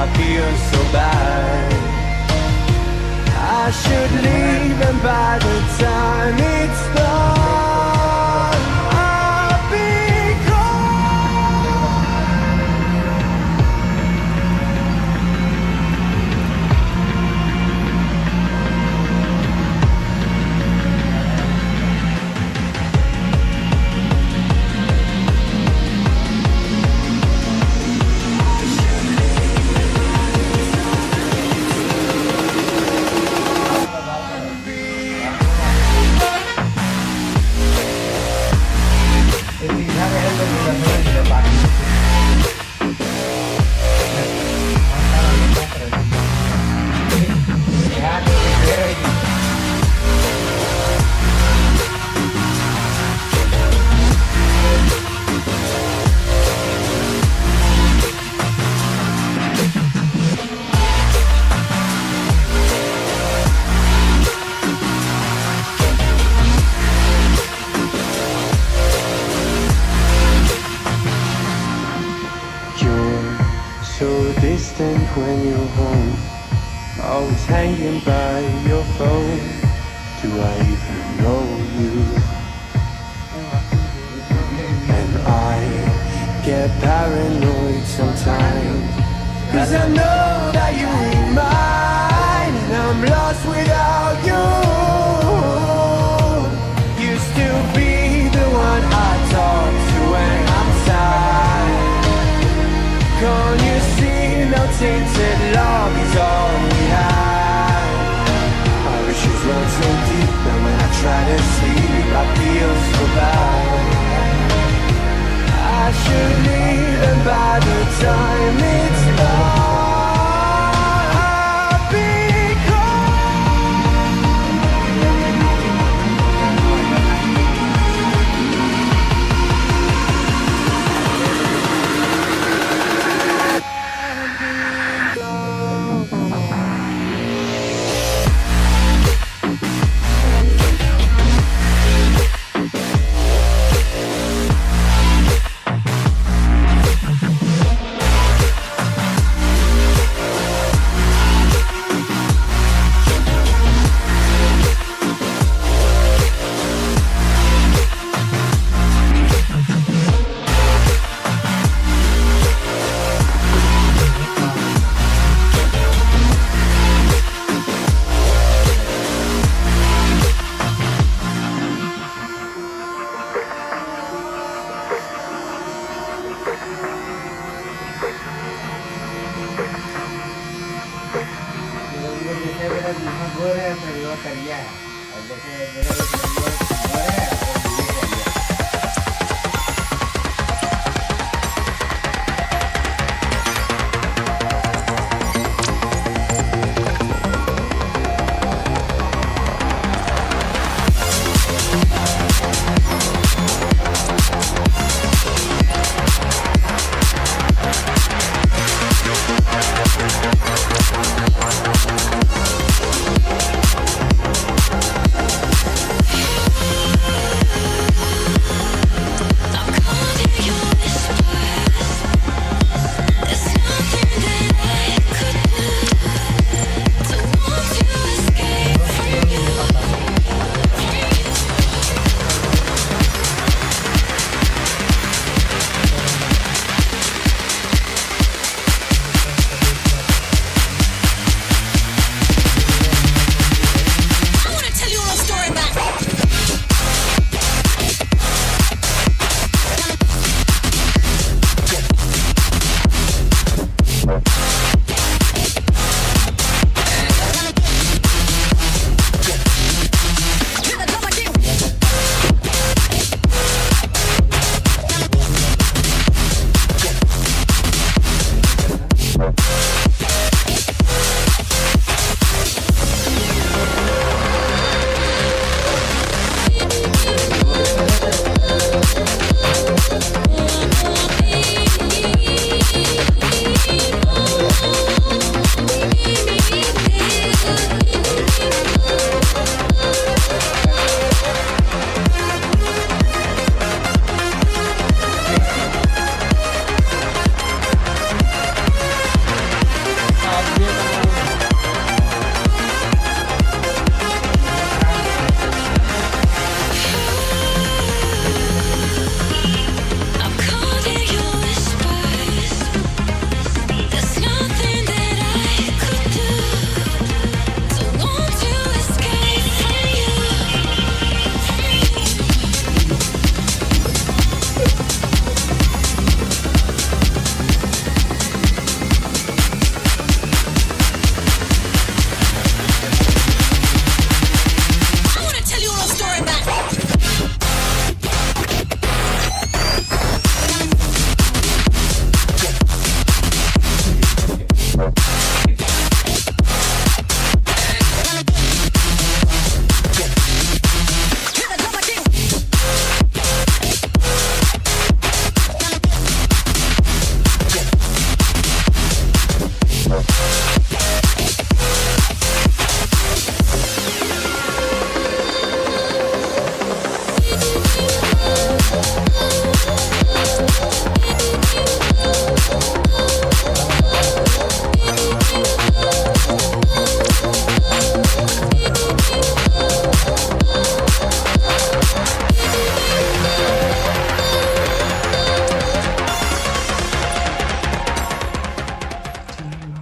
I feel so bad. I should leave, and by the time it's done, I'll be gone. So distant when you're home, always hanging by your phone. Do I even know you? And I get paranoid sometimes, 'cause I know that you ain't mine, and I'm lost without you. Used to be the one I talk to when I'm sad. Can't you see, no tainted love is all we have. Our issues run so deep, and when I try to sleep I feel so bad. I should leave, and by the time it's done, I'll be Boleh, saya luar kerja. Ada saya boleh